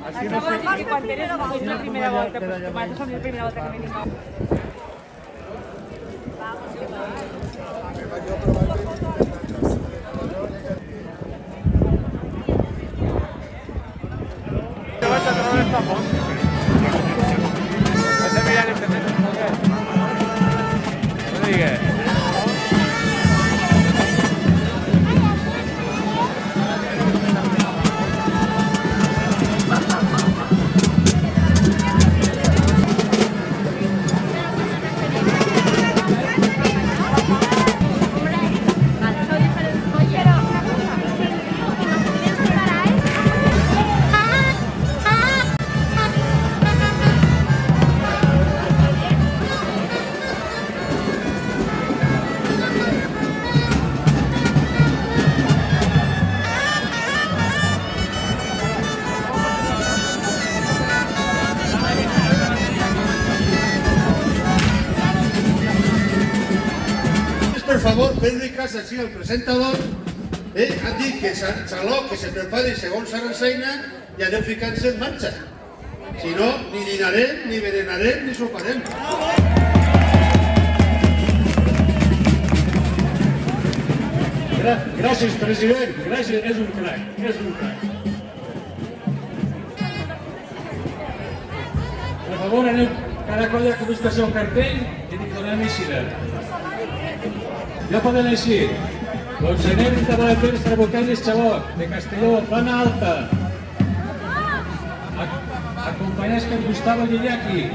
Quan eres la primera volta, pues tomàs som la primera volta que venim. Per favor, fent-li cas així al presentador, han dit que Xaló que se prepari segons la reseina i aneu ficant-se en marxa. Si no, ni dinarem, ni berenarem, ni soparem. Gràcies, president. Gràcies, és un crac, és un crac. Per favor, aneu cada colla que busca un cartell i dic donem eixida. Ja poden eixir. Conseller Tabalaters, Trabucanyes, Xaló, de Castelló, Plana Alta. Acompanyats per Gustavo Llillaki.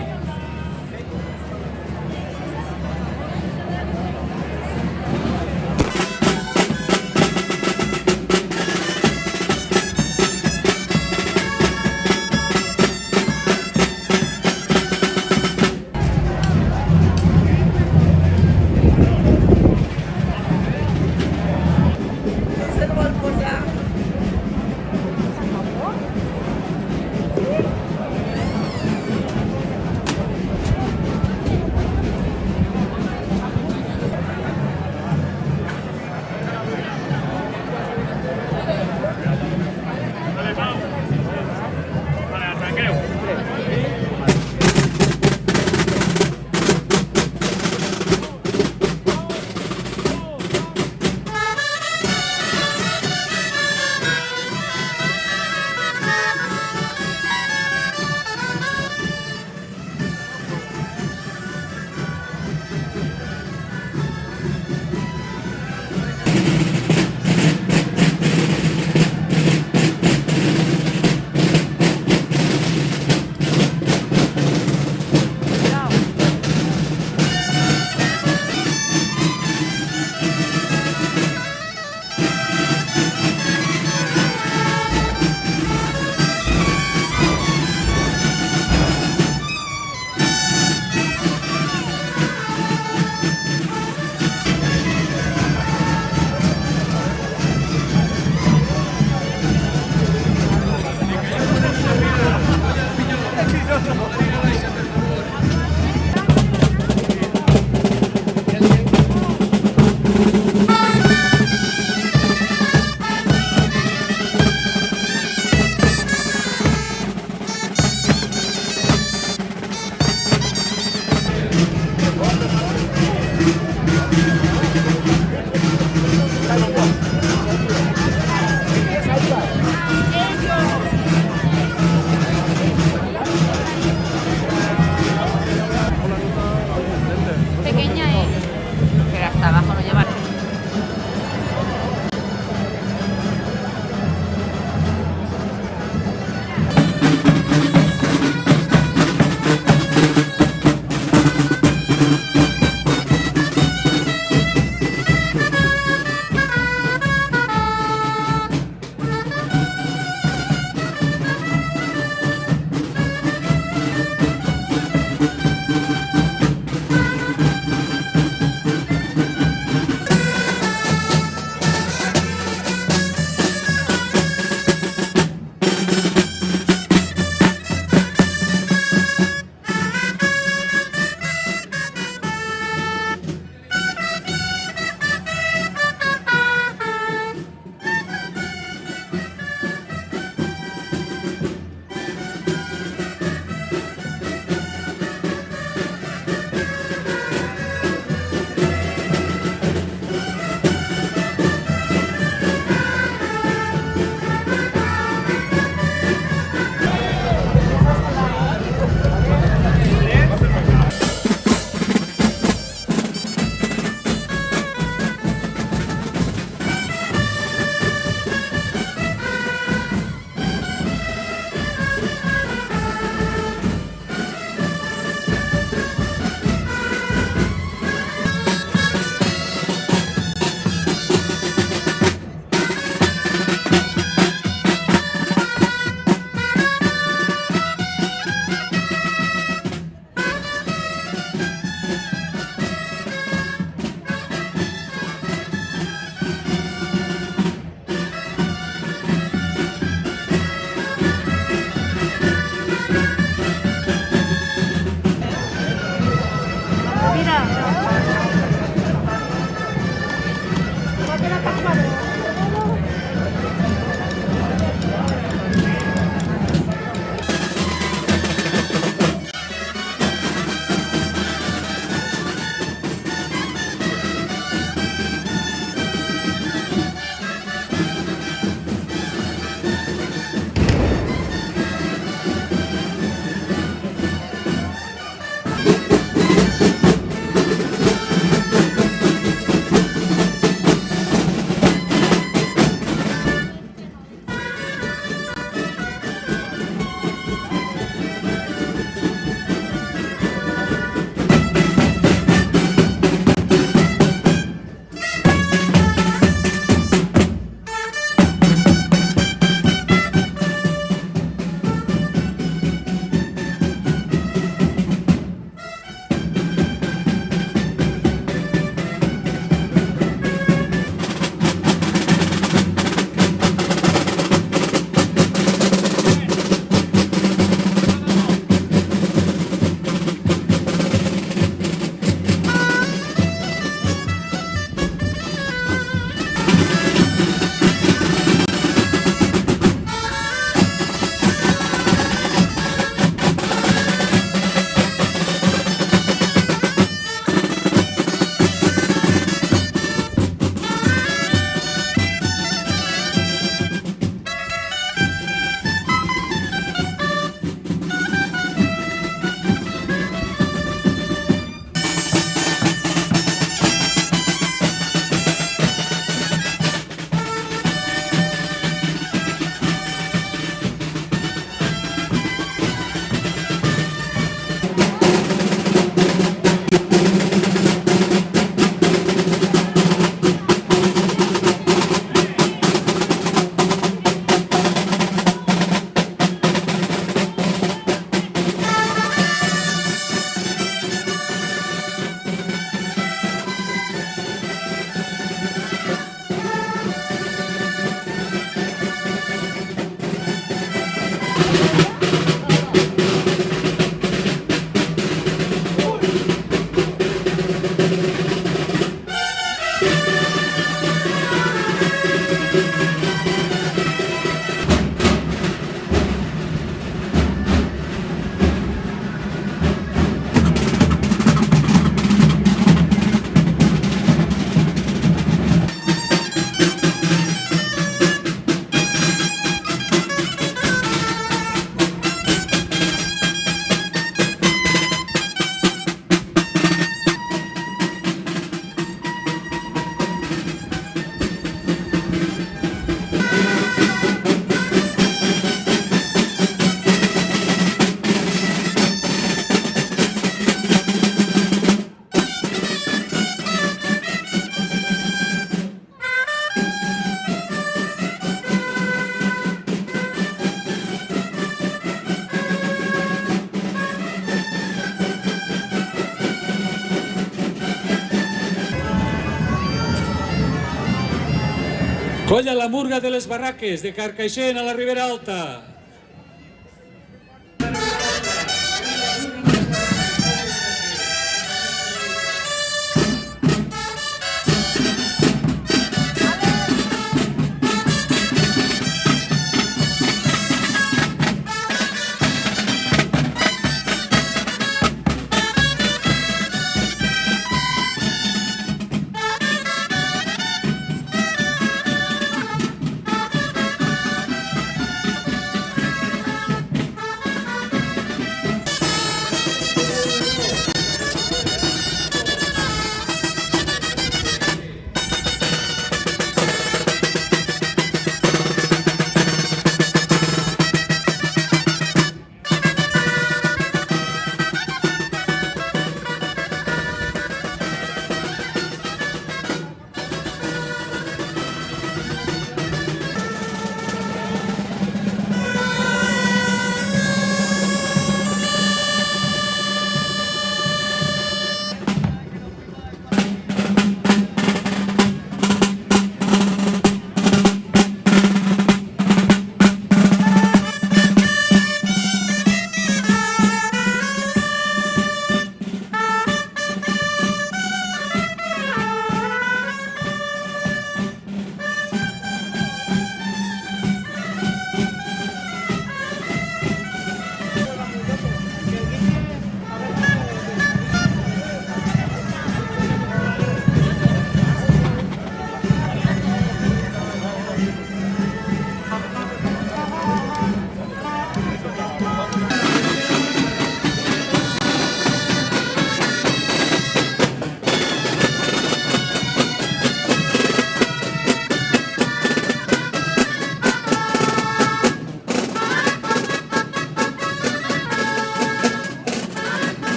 Colla la Murga de les Barraques, de Carcaixent a la Ribera Alta.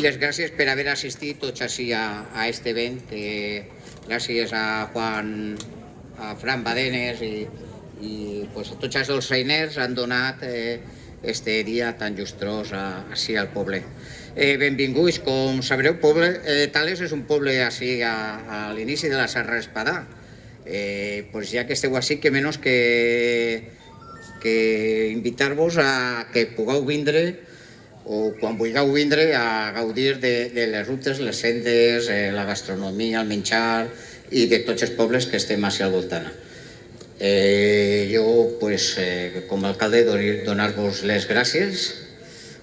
les gràcies per haver assistit tots així a este event. Gràcies a Juan, a Fran Badenes i pues, tots els dolçainers han donat este dia tan justros així al poble. Benvinguts, com sabreu, Tales és un poble així a l'inici de la Serra Espadà. Pues ja que esteu així, que menys que invitar-vos a que pugueu vindre o quan vulgueu vindre a gaudir de les rutes, les sendes, la gastronomia, el menjar i de tots els pobles que estem així al voltant. Jo, com a alcalde, donar-vos les gràcies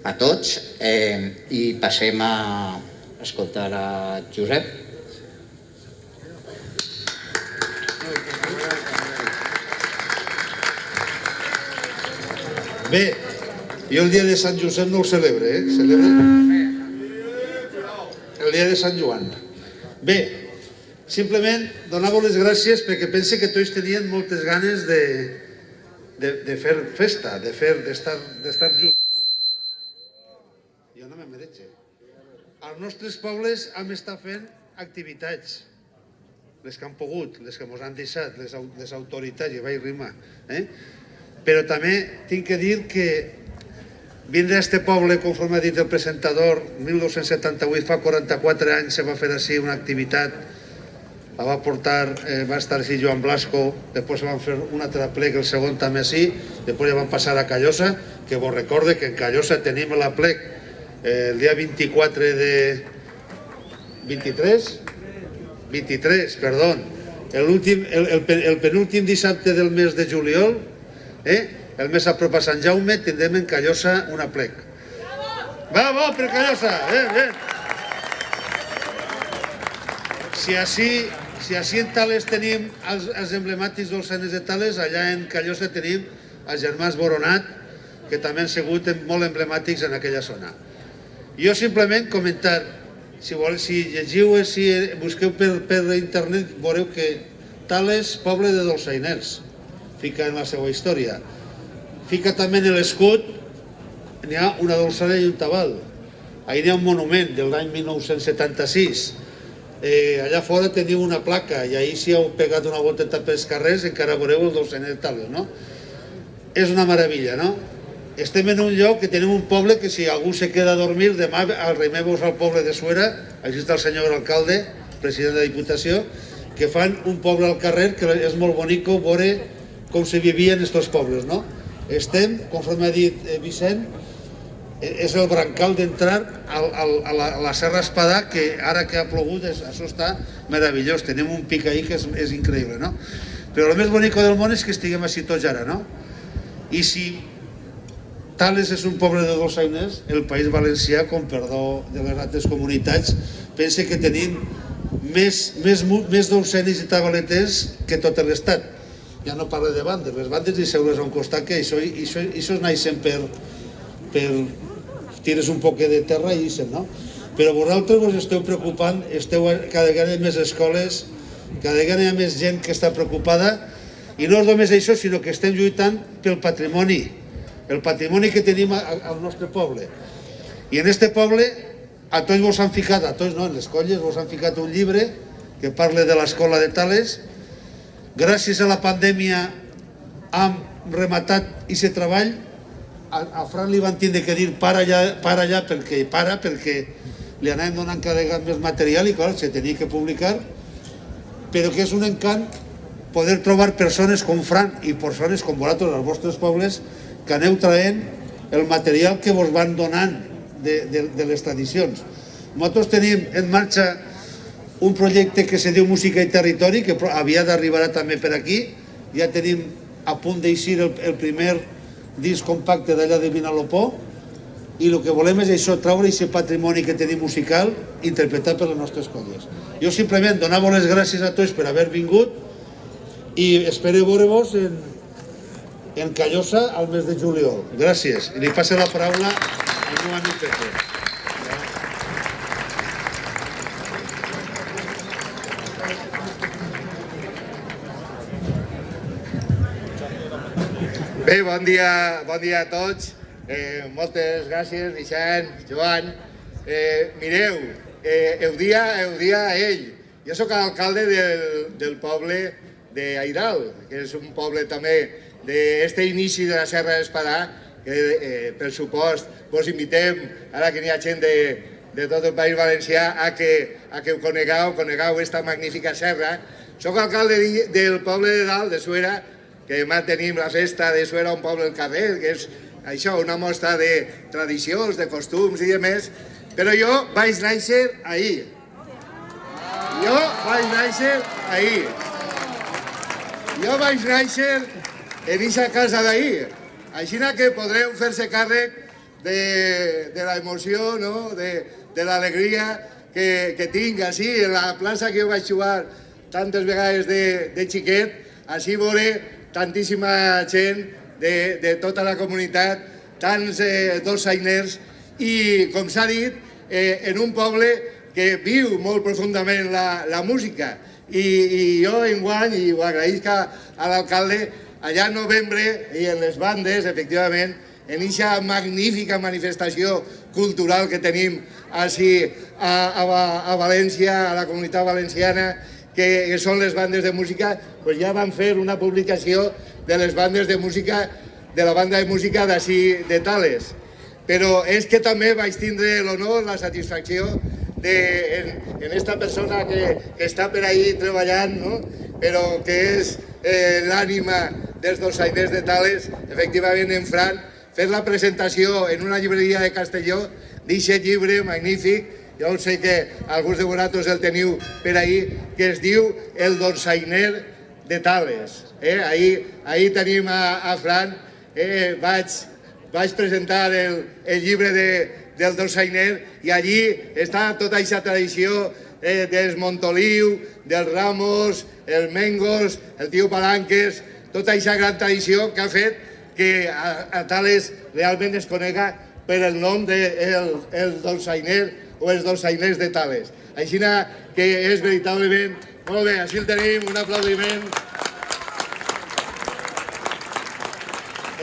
a tots i passem a escoltar a Josep. Bé, jo el dia de Sant Josep no ho celebre, celebro el dia de Sant Joan. Bé, simplement donar-vos les gràcies perquè pense que tots tenien moltes ganes de fer festa, d'estar junts. Jo no me mereixo. Als nostres pobles hem estat fent activitats, les que han pogut, les que ens han deixat, les autoritats, i vaig rimar. Però també tinc que dir que vindre a este poble, conforme ha dit el presentador, 1978, fa 44 anys, se va fer així una activitat, la va portar, va estar així Joan Blasco, després van fer un altre plec, el segon també així, després ja van passar a Callosa, que vos recorde que en Callosa tenim la plec el dia 24 de... 23, perdó, el penúltim dissabte del mes de juliol, el mes a prop a Sant Jaume, tindrem en Callosa una plec. Bravo per Callosa! Si així en Tales tenim els emblemàtics dolçainers de Tales, allà en Callosa tenim els germans Boronat, que també han sigut molt emblemàtics en aquella zona. Jo simplement comentar, si llegiu, si busqueu per internet, veureu que Tales, poble de dolçainers, fica en la seva història. Fica també en l'escut, n'hi ha una dolçana i un tabal. Ahí n'hi ha un monument de l'any 1976. Allà fora teniu una placa i ahí si heu pegat una volteta pels carrers encara veureu el dolçainer de Tales, no? És una meravella, no? Estem en un lloc que tenim un poble que si algú se queda a dormir, demà arrimeu-vos al poble de Suera, així està el senyor alcalde, president de la Diputació, que fan un poble al carrer que és molt bonic veure com se vivia en aquests pobles, no? Estem, conforme ha dit Vicent, és el brancal d'entrar a la Serra Espadà, que ara que ha plogut, això està meravellós, tenim un pic ahí que és increïble, no? Però el més bonic del món és que estiguem així tots ara, no? I si Tales és un poble de dolçainers, el País Valencià, com perdó de les altres comunitats, pense que tenim més dolçainers i tabaleters que tot l'Estat. Ja no parlo de bandes, les bandes i seure's a un costat, que això es naixen per tires un poc de terra i ixen, no? Però vosaltres vos esteu preocupant, cada vegada hi ha més escoles, cada vegada hi ha més gent que està preocupada, i no és només això, sinó que estem lluitant pel patrimoni, el patrimoni que tenim al nostre poble. I en este poble, a tots vos han ficat, a tots no, en les colles vos han ficat un llibre que parla de l'escola de Tales. Gràcies a la pandèmia hem rematat aquest treball. A Fran li van tindre que dir para allà perquè li anàvem donant cada vegada més material i clar, se tenia que publicar, però que és un encant poder trobar persones com Fran i persones com vosaltres als vostres pobles que aneu traient el material que vos van donant de les tradicions. Nosaltres tenim en marxa un projecte que se diu Música i Territori, que havia d'arribar també per aquí. Ja tenim a punt d'eixir el primer disc compacte d'allà de Vinalopó, i el que volem és això, traure aquest patrimoni que tenim musical interpretat per les nostres colles. Jo simplement donar-vos les gràcies a tots per haver vingut i espero veure-vos en Callosa al mes de juliol. Gràcies. I li passo la paraula al meu amic Pepe. Bé, bon dia a tots. Moltes gràcies, Vicent, Joan. Mireu, ho dia ell. Jo sóc alcalde del poble d'Airal, que és un poble també d'este inici de la Serra d'Espadà, que per supost vos invitem, ara que n'hi ha gent de tot el País Valencià, a que ho conegueu esta magnífica serra. Soc alcalde del poble de Dalt, de Suera, que demà tenim la festa de Suera, un poble al carrer, que és això, una mostra de tradicions, de costums i de més, però jo vaig néixer ahir. Jo vaig néixer en aquesta casa d'ahir. Així que podreu fer-se càrrec de l'emoció, de l'alegria que tinc així, en la plaça que jo vaig jugar tantes vegades de xiquet, així veure tantíssima gent de tota la comunitat, tants dolçainers, i, com s'ha dit, en un poble que viu molt profundament la música. I jo enguany, i ho agraïsc a l'alcalde, allà al novembre, i en les bandes, efectivament, en aquesta magnífica manifestació cultural que tenim així a València, a la comunitat valenciana, que són les bandes de música, doncs ja van fer una publicació de les bandes de música, de la banda de música d'ací de Tales. Però és que també vaig tindre l'honor, la satisfacció en esta persona que està per ahí treballant, però que és l'ànima dels dolçainers de Tales, efectivament en Fran, fer la presentació en una llibreria de Castelló d'aquest llibre magnífic. Jo sé que alguns de vosaltres el teniu per ahí, que es diu El dolçainer de Tales. Ahí tenim a Fran, vaig presentar el llibre del dolçainer i allí està tota aquesta tradició dels Montoliu, dels Ramos, els Mengos, el tio Palanques, tota aquesta gran tradició que ha fet que a Tales realment es conega per el nom del dolçainer o els dolçainers de Tales. Així que és veritablement... Molt bé, així el tenim, un aplaudiment.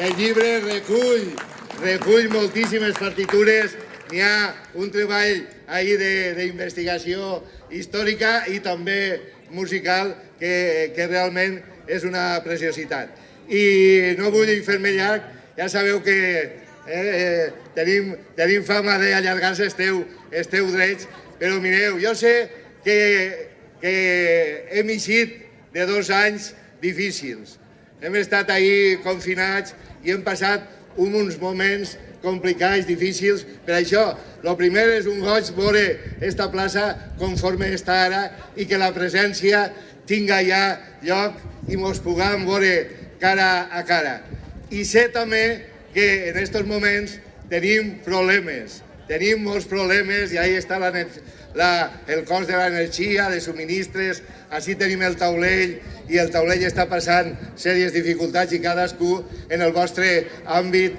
El llibre recull moltíssimes partitures, n'hi ha un treball ahí d'investigació històrica i també musical que realment és una preciositat. I no vull fer-me llarg, ja sabeu que tenim fama d'allargar-se esteu drets, però mireu, jo sé que hem eixit de 2 anys difícils. Hem estat ahí confinats i hem passat uns moments complicats, difícils. Per això, el primer és un goig veure aquesta plaça conforme està ara i que la presència tinga ja lloc i mos puguem veure cara a cara. I sé també que en aquests moments tenim problemes, tenim molts problemes i ahí està el cost de l'energia, de subministres, així tenim el taulell i el taulell està passant sèries dificultats i cadascú en el vostre àmbit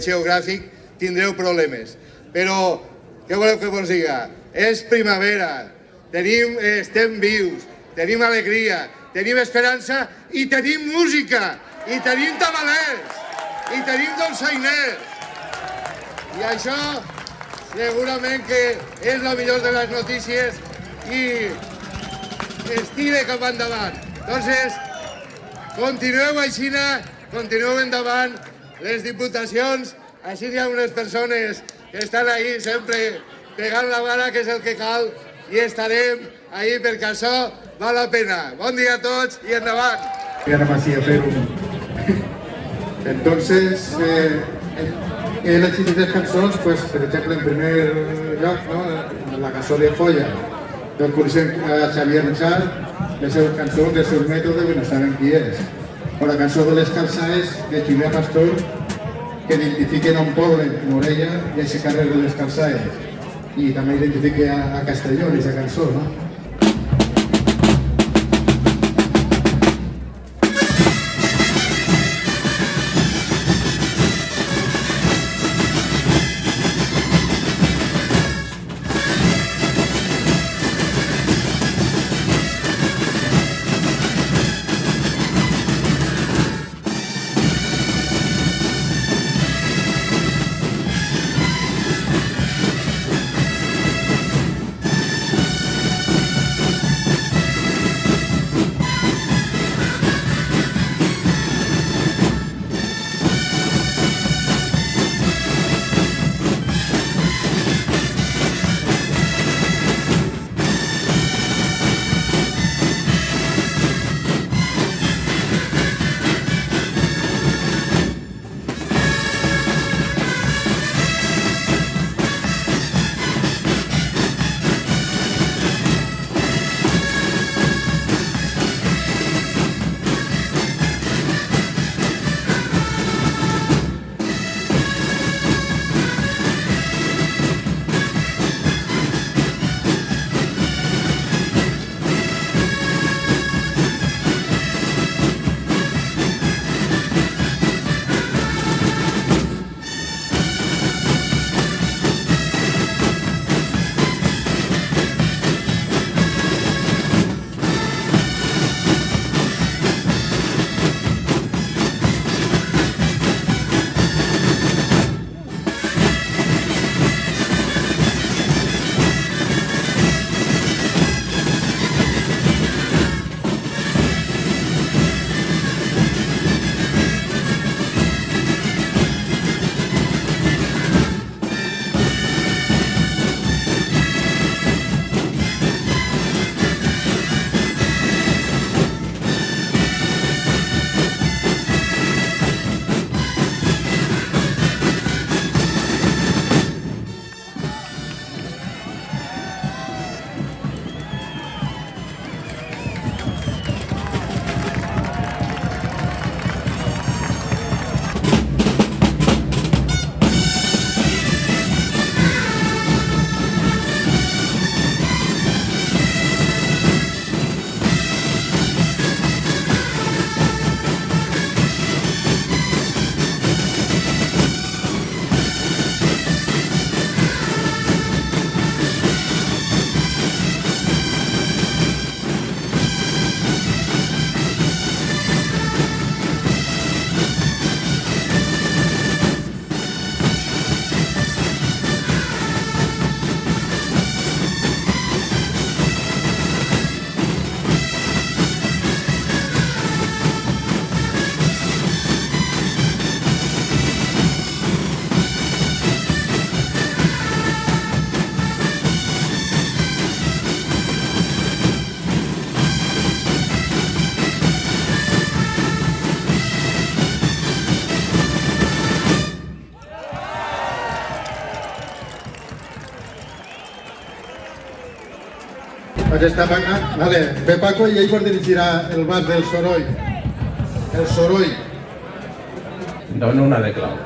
geogràfic tindreu problemes. Però, què voleu que vos diga? És primavera, estem vius, tenim alegria, tenim esperança i tenim música, i tenim tabalers, i tenim dolçainers. I això segurament que és la millor de les notícies i estira cap endavant. Entonces, continueu així, continueu endavant. Les diputacions, així hi ha unes persones que estan ahí sempre pegant la vara, que és el que cal, i estarem ahí perquè això val la pena. Bon dia a tots i endavant. Y ahora más a hacer Entonces, he elegit tres cançons, pues, per exemple, en primer lloc, la cançó de Folla, del coneixent Xavier Rexart, les seves cançons, els seus mètodes, que no saben qui és. O la cançó de les calçades de Julià Pastor, que identifiquen un poble, Morella, i aquest carrer de les calçades. I també identifica a Castelló, en aquesta cançó, no? Pues està pagant. Vale, ve Paco i ell vos dirigirà el bas del soroll. El soroll. Dono una de clau.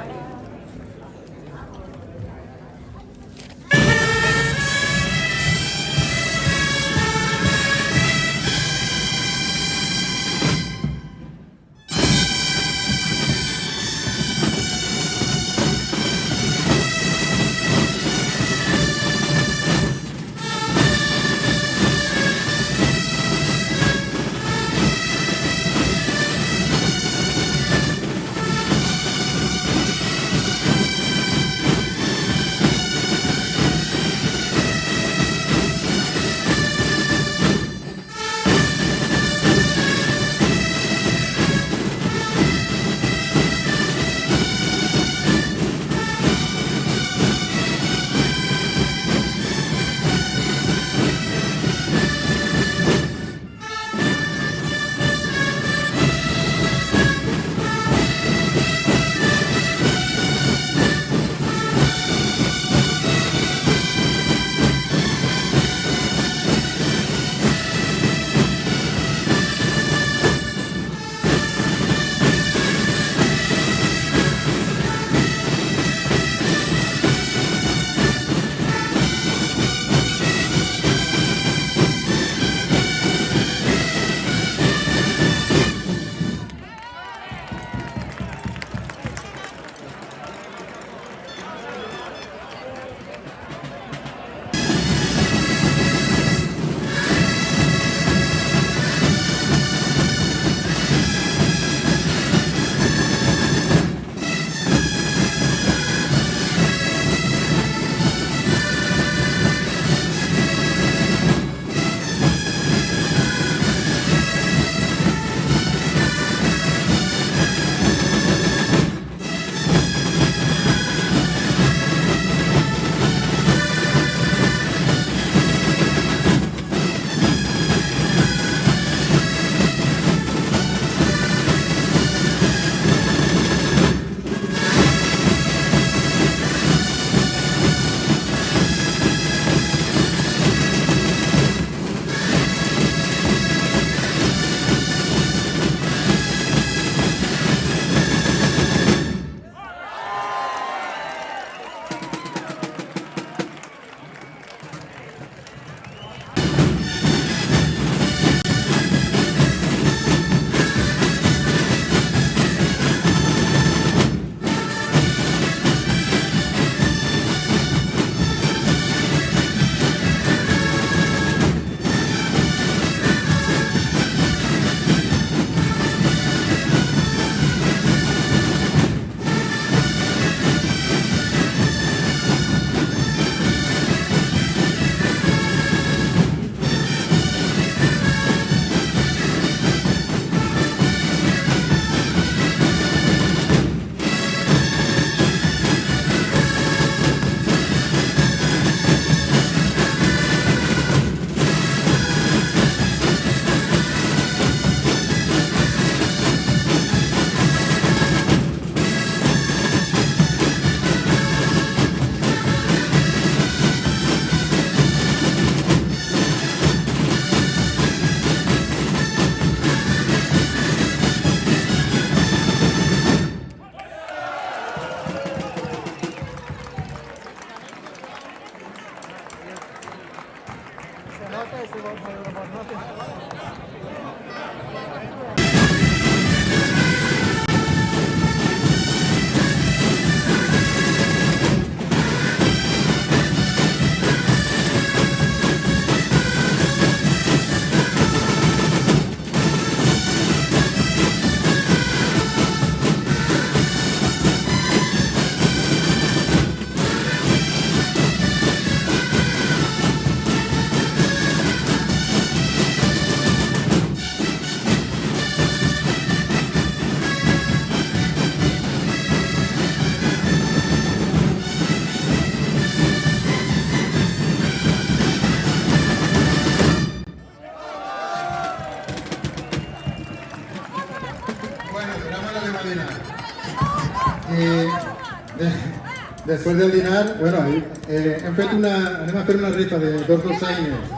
Después del dinar, bueno, anem a fer una rifa de dos dolçaines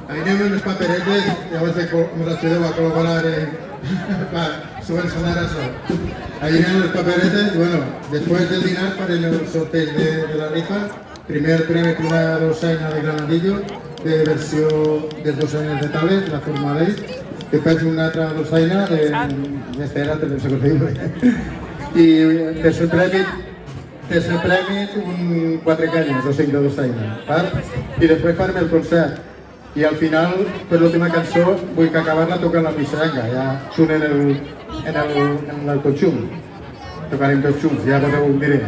Anirem amb les paperetes, llavors ens ajudeu a col·laborar per subvencionar això. Anirem amb les paperetes i, bueno, després del dinar farem el sorteig de la rifa. Primer premi per una dolçaina de granadillo, de versió dels dolçaines de Tales, la forma d'ell. Després una altra dolçaina d'espera, no sé com se diu. I tercer premi, un 4 canyes o 5 de dolçaina. I després farem el concert. I al final, per l'última cançó, vull que acabar-la tocant la misseranga. Ja surt en el conjunt. Tocarem dos junts, ja ho diré.